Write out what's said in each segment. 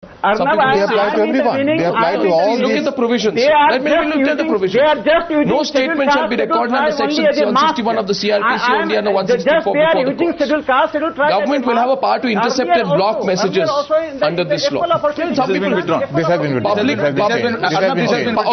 They apply to everyone. They apply to all. Look at the provisions. Let me look at the provisions. No statement shall be recorded under section 161 of the CRPC only under 164 before the courts. Government will have a power to intercept and block messages under this law. Some people withdrawn. This has been withdrawn.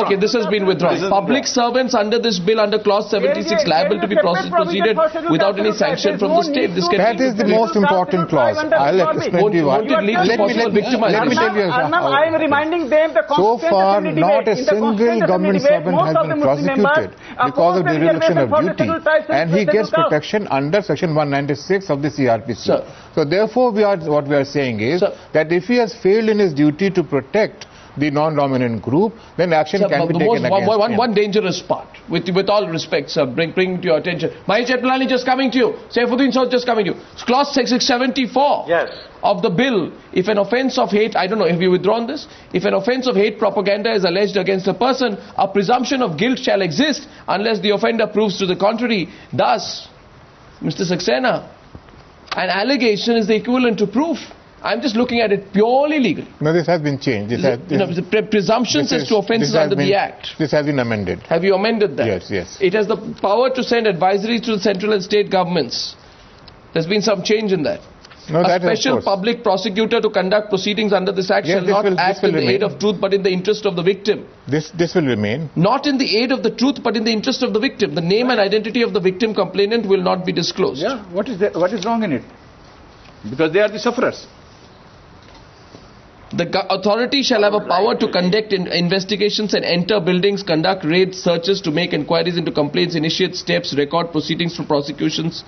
Okay, this has been withdrawn. Public servants under this bill under clause 76 liable to be proceeded without any sanction from the state. That is the most important clause. I'll explain to you why. Won't it lead to possible victimization? I am reminding them the so far, not a single government servant has been prosecuted because of dereliction of duty, and he gets protection under section 196 of the CRPC. So therefore, what we are saying is that if he has failed in his duty to protect the non-dominant group, then action can be taken against him. One dangerous part, with all respect, sir, bring to your attention. Mahesh Jetpalani, just coming to you. Saifuddin Saud, just coming to you. Clause 674 of the bill, if an offence of hate, I don't know, have you withdrawn this? If an offence of hate propaganda is alleged against a person, a presumption of guilt shall exist unless the offender proves to the contrary. Thus, Mr. Saxena, an allegation is the equivalent to proof. I'm just looking at it purely legally. No, this has been changed. The presumptions as to offences under the Act. This has been amended. Have you amended that? Yes, yes. It has the power to send advisories to the central and state governments. There's been some change in that. No, a special public prosecutor to conduct proceedings under this Act shall not act in the aid of truth but in the interest of the victim. This will remain. Not in the aid of the truth but in the interest of the victim. The name and identity of the victim complainant will not be disclosed. Yeah, what is wrong in it? Because they are the sufferers. The authority shall have a power to conduct investigations and enter buildings, conduct raids, searches, to make inquiries into complaints, initiate steps, record proceedings for prosecutions.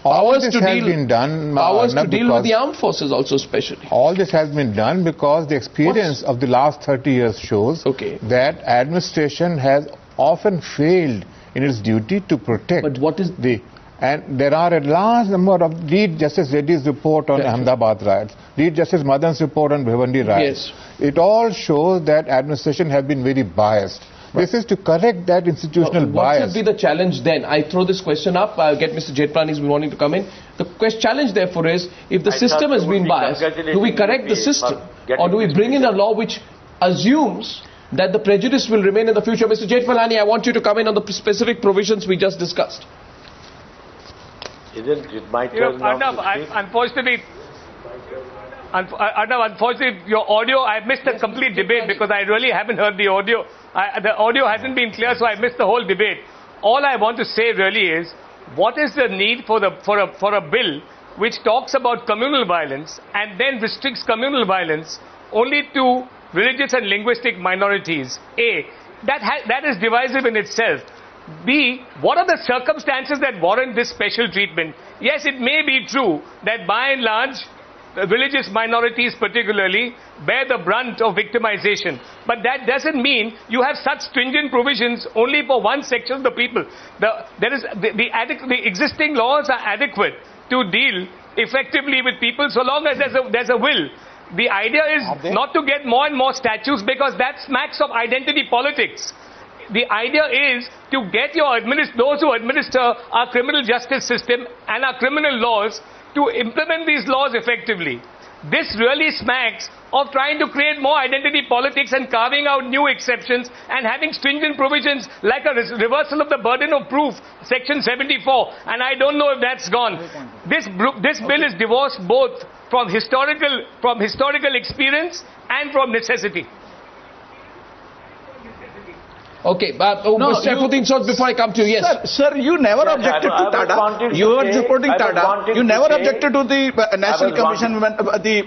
All this has been done. Powers to deal with the armed forces also especially. All this has been done because the experience of the last 30 years shows that administration has often failed in its duty to protect. But what is And there are a large number of, read Justice Reddy's report on Ahmedabad riots, read Justice Madan's report on Bhiwandi riots. It all shows that administration have been very biased. This is to correct that institutional bias. What should be the challenge then? I throw this question up. I'll get Mr. Jetpalani who's been wanting to come in. The challenge therefore is, if the system has been biased, do we correct the system? Or do we bring in a law which assumes that the prejudice will remain in the future? Mr. Jetpalani, I want you to come in on the specific provisions we just discussed. Isn't it my turn now to speak? Unfortunately, your audio, I missed the complete debate because I really haven't heard the audio. The audio hasn't been clear, so I missed the whole debate. All I want to say really is, what is the need for a bill which talks about communal violence and then restricts communal violence only to religious and linguistic minorities? A, that is divisive in itself. B, what are the circumstances that warrant this special treatment? Yes, it may be true that by and large, religious minorities particularly bear the brunt of victimization. But that doesn't mean you have such stringent provisions only for one section of the people. The existing laws are adequate to deal effectively with people so long as there's a will. The idea is not to get more and more statutes because that smacks of identity politics. The idea is to get those who administer our criminal justice system and our criminal laws to implement these laws effectively. This really smacks of trying to create more identity politics and carving out new exceptions and having stringent provisions like a reversal of the burden of proof, section 74. And I don't know if that's gone. This bill is divorced both from historical experience and from necessity. Okay, Mr. Saifuddin Saud, before I come to you, yes. Sir, you never objected to TADA. You were supporting TADA. You never objected to the National Commission, the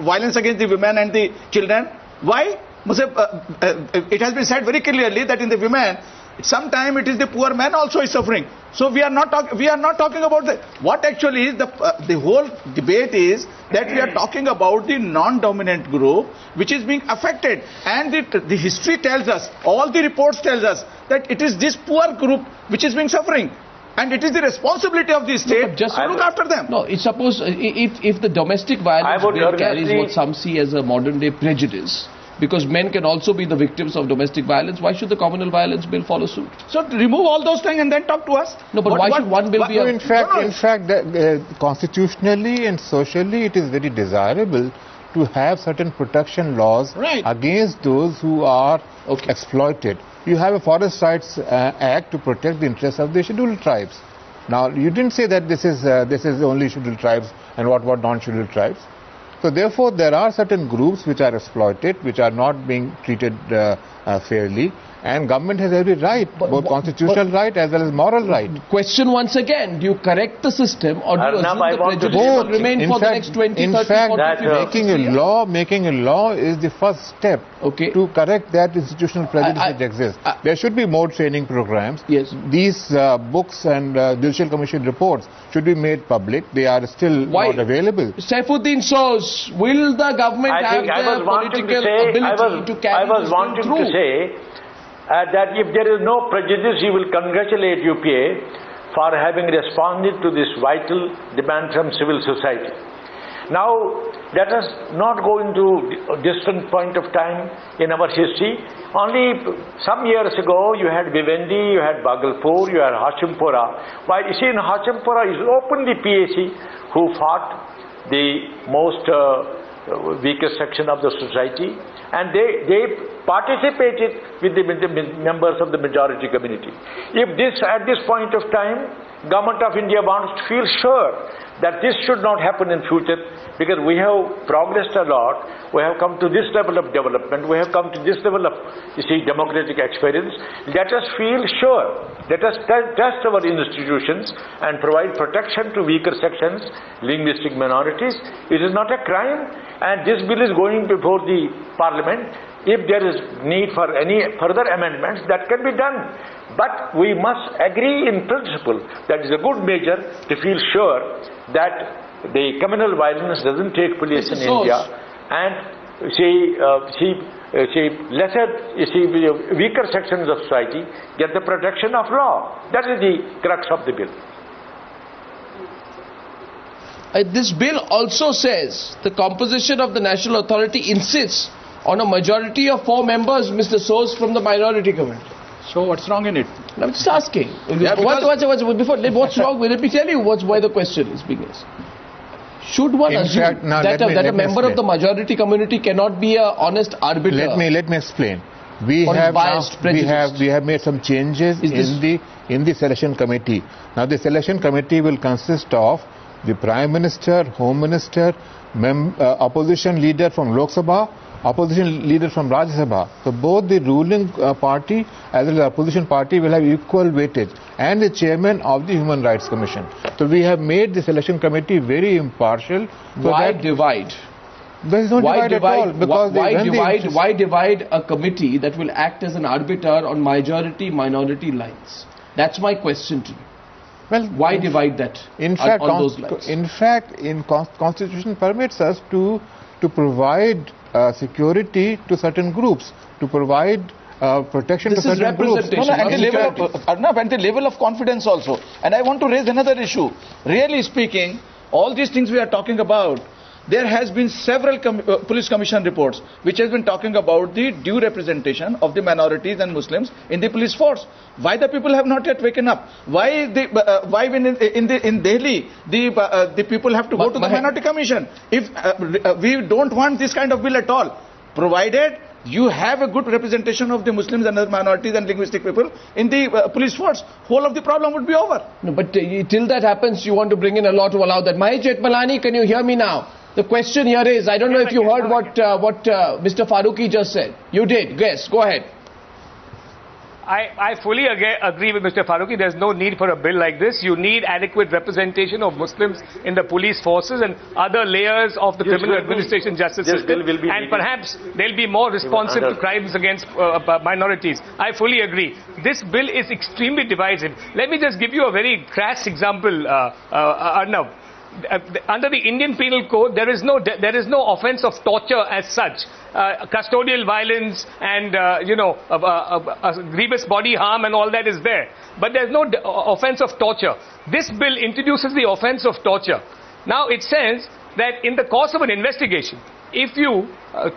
violence against the women and the children. Why? It has been said very clearly that in the women, sometimes it is the poor man also is suffering. So we are not talking about what actually is the whole debate is that we are talking about the non-dominant group which is being affected, and the history tells us, all the reports tells us that it is this poor group which is being suffering, and it is the responsibility of the state to look after them. No, it's suppose if the domestic violence bill carries what some see as a modern day prejudice, because men can also be the victims of domestic violence, why should the communal violence bill follow suit? So remove all those things and then talk to us. No, but why should one bill be in fact, constitutionally and socially, it is very desirable to have certain protection laws against those who are exploited. You have a Forest Rights Act to protect the interests of the scheduled tribes. Now, you didn't say that this is only scheduled tribes and what non-scheduled tribes. So therefore, there are certain groups which are exploited, which are not being treated fairly, and government has every right, both constitutional right as well as moral right. Question once again, do you correct the system or do you assume the prejudice will remain for the next 20, 30, 40, making a law is the first step to correct that institutional prejudice that exists. There should be more training programs. Yes. These books and Judicial Commission reports should be made public. They are still not available. Saifuddin Soz, will the government have the political ability to carry this bill through? That if there is no prejudice, he will congratulate UPA for having responded to this vital demand from civil society. Now, let us not go into a distant point of time in our history. Only some years ago, you had Vivendi, you had Bhagalpur, you had Hashimpura. Why, you see, in Hashimpura is openly PAC who fought the most weakest section of the society, and they participated with the members of the majority community. If this, at this point of time, Government of India wants to feel sure that this should not happen in future, because we have progressed a lot, we have come to this level of development, we have come to this level of, democratic experience. Let us feel sure, let us test our institutions and provide protection to weaker sections, linguistic minorities. It is not a crime, and this bill is going before the Parliament. If there is need for any further amendments, that can be done. But we must agree in principle that is a good measure to feel sure that the communal violence doesn't take place in India, and weaker sections of society get the protection of law. That is the crux of the bill. This bill also says the composition of the National Authority insists on a majority of 4 members, Mr. Soz, from the minority government. So what's wrong in it? I'm just asking. What's wrong? Let me tell you why the question is being asked. Should one assume that a member of the majority community cannot be an honest arbiter? Let me explain. We have made some changes in the selection committee. Now the selection committee will consist of the Prime Minister, Home Minister, opposition leader from Lok Sabha, opposition leader from Rajya Sabha. So both the ruling party as well as the opposition party will have equal weightage, and the chairman of the Human Rights Commission. So we have made the selection committee very impartial. So why divide? There is no divide at all. Because why divide a committee that will act as an arbiter on majority-minority lines? That's my question to you. Well, why divide that on those lines? In fact, Constitution permits us to provide security to certain groups, to provide protection to certain groups. And the level of confidence also. And I want to raise another issue. Really speaking, all these things we are talking about, there has been several police commission reports which has been talking about the due representation of the minorities and Muslims in the police force. Why the people have not yet waken up? Why when in Delhi the people have to go to the minority commission? If we don't want this kind of bill at all, provided you have a good representation of the Muslims and other minorities and linguistic people in the police force, whole of the problem would be over. No, but till that happens, you want to bring in a law to allow that. Mahesh Jetmalani, can you hear me now? The question here is, I don't know if you heard what Mr. Faruqui just said. You did. Yes, go ahead. I fully agree with Mr. Faruqui. There's no need for a bill like this. You need adequate representation of Muslims in the police forces and other layers of the criminal administration justice system. And perhaps they'll be more responsive to crimes against minorities. I fully agree. This bill is extremely divisive. Let me just give you a very crass example, Arnav. Under the Indian Penal Code, there is no offence of torture as such. Custodial violence and grievous body harm and all that is there, but there is no offence of torture. This bill introduces the offence of torture. Now it says that in the course of an investigation, if you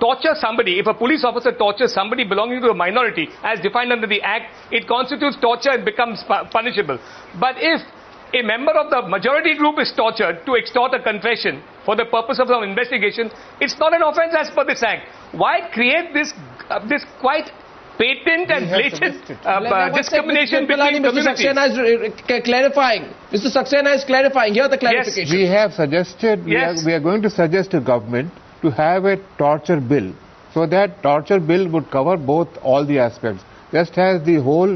torture somebody, if a police officer tortures somebody belonging to a minority as defined under the Act, it constitutes torture and becomes punishable. But if a member of the majority group is tortured to extort a confession for the purpose of some investigation, it's not an offence as per this act. Why create this quite patent and blatant discrimination between communities? Mr. Saxena is clarifying. Mr. Saxena is clarifying. Here the clarification. Yes. We have suggested, we are going to suggest to government to have a torture bill. So that torture bill would cover all the aspects. Just as the whole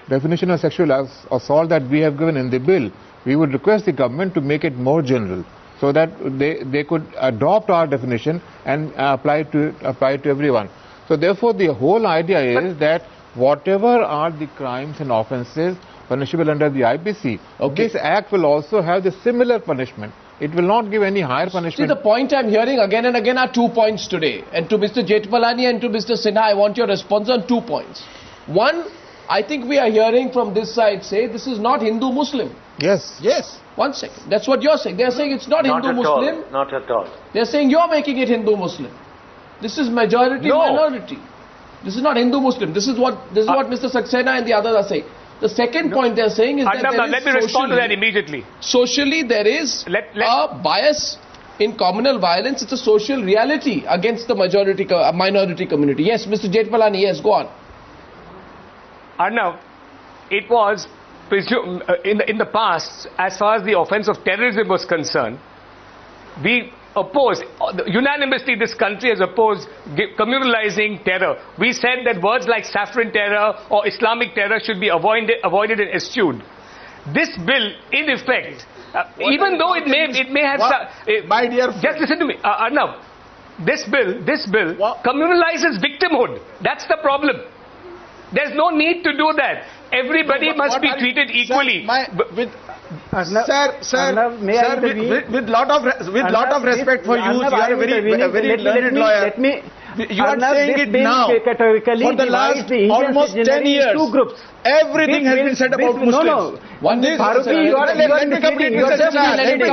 definition of sexual assault that we have given in the bill, we would request the government to make it more general, so that they could adopt our definition and apply to everyone. So therefore, the whole idea is that whatever are the crimes and offences punishable under the IPC, this act will also have the similar punishment. It will not give any higher punishment. See, the point I'm hearing again and again are 2 points today. And to Mr. Jethmalani and to Mr. Sinha, I want your response on 2 points. One, I think we are hearing from this side say this is not Hindu-Muslim. Yes. Yes. 1 second. That's what you're saying. They're saying it's not Hindu-Muslim. Not at all. They're saying you're making it Hindu-Muslim. This is majority-minority. This is not Hindu-Muslim. This is what Mr. Saxena and the others are saying. The second point they're saying is that let me respond to that immediately. Socially, there is a bias in communal violence. It's a social reality against the minority community. Yes, Mr. Jethmalani, yes, go on. Arnav, it was presumed in the past, as far as the offence of terrorism was concerned, we opposed, unanimously this country has opposed communalizing terror. We said that words like saffron terror or Islamic terror should be avoided and eschewed. This bill, in effect, even though it may have... my dear friend, just listen to me, Arnav. This bill communalizes victimhood. That's the problem. There's no need to do that. Everybody must be treated equally. Sir, with lot of respect for you, you are a very learned lawyer. You are saying it now. For the last almost 10 years, everything has been said about Muslims. Let me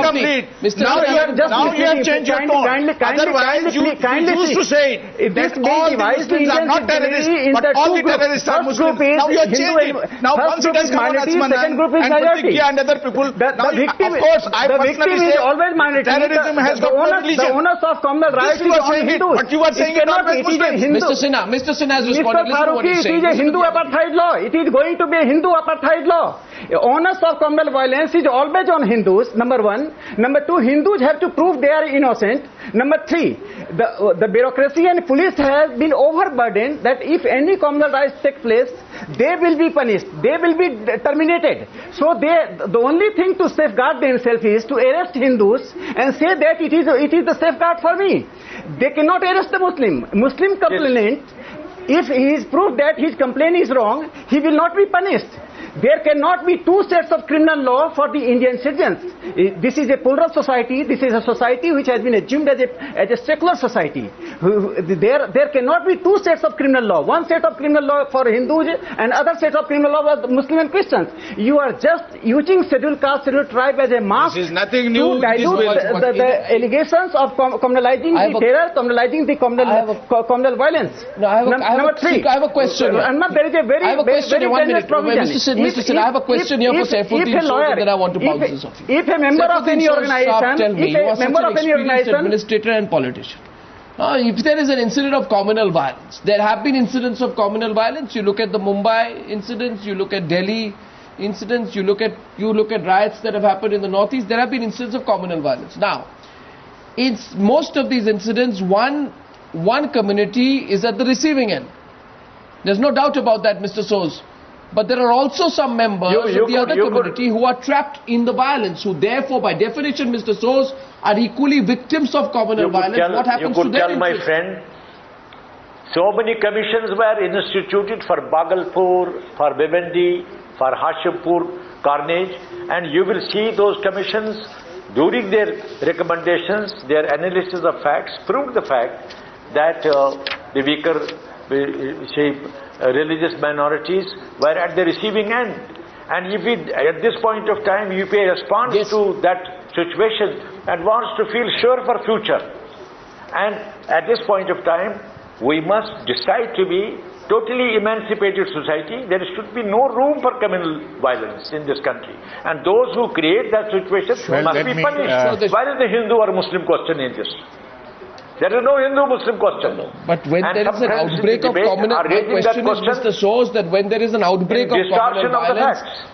complete. Now you have changed your tone. Otherwise, you used to say that all the Muslims are not terrorists, but all the terrorists are Muslims. Now you are changing. Now once it has come on Asmanan and Pratigya and other people, now of course I personally say terrorism has got no religion. The onus of communal rights is on Hindus. But you are saying it not with Muslims. Mr. Sinha has responded. Mr. Faruqui, it is a Hindu apartheid law. It is going to be a Hindu apartheid law. Onus of communal violence is always on Hindus, number one. Number two, Hindus have to prove they are innocent. Number three, the bureaucracy and police has been overburdened that if any communal rights take place, they will be punished. They will be terminated. So the only thing to safeguard themselves is to arrest Hindus and say that it is the safeguard for me. They cannot arrest the Muslim complainant. If he is proved that his complaint is wrong, he will not be punished. There cannot be two sets of criminal law for the Indian citizens. This is a plural society. This is a society which has been assumed as a secular society. There cannot be two sets of criminal law. One set of criminal law for Hindus and other set of criminal law for Muslim and Christians. You are just using scheduled caste, scheduled tribe as a mask to dilute the allegations of communalizing the terror, communalizing the communal violence. Number three, I have a question. There is a very dangerous provision. Mr. Sinha, I have a question here for Saifuddin Sood, and then I want to bounce this off you. If a member of any organization, administrator and politician. If there is an incident of communal violence, there have been incidents of communal violence. You look at the Mumbai incidents, you look at Delhi incidents, you look at riots that have happened in the northeast. There have been incidents of communal violence. Now, in most of these incidents, one community is at the receiving end. There's no doubt about that, Mr. Soos. But there are also some members of the other community who are trapped in the violence, who therefore, by definition, Mr. Soos, are equally victims of communal violence. What happens to them? You could tell, my friend, so many commissions were instituted for Bhagalpur, for Bhiwandi, for Hashipur, Carnage, and you will see those commissions during their recommendations, their analysis of facts, proved the fact that the weaker, religious minorities were at the receiving end. And if at this point of time UP responds to that situation and wants to feel sure for future, and at this point of time we must decide to be totally emancipated society, there should be no room for communal violence in this country. And those who create that situation must be punished. Why is the Hindu or Muslim question in this? There is no Hindu-Muslim question. But when there is an outbreak of communal violence, my question is, Mr. Soos, that when there is an outbreak of communal violence,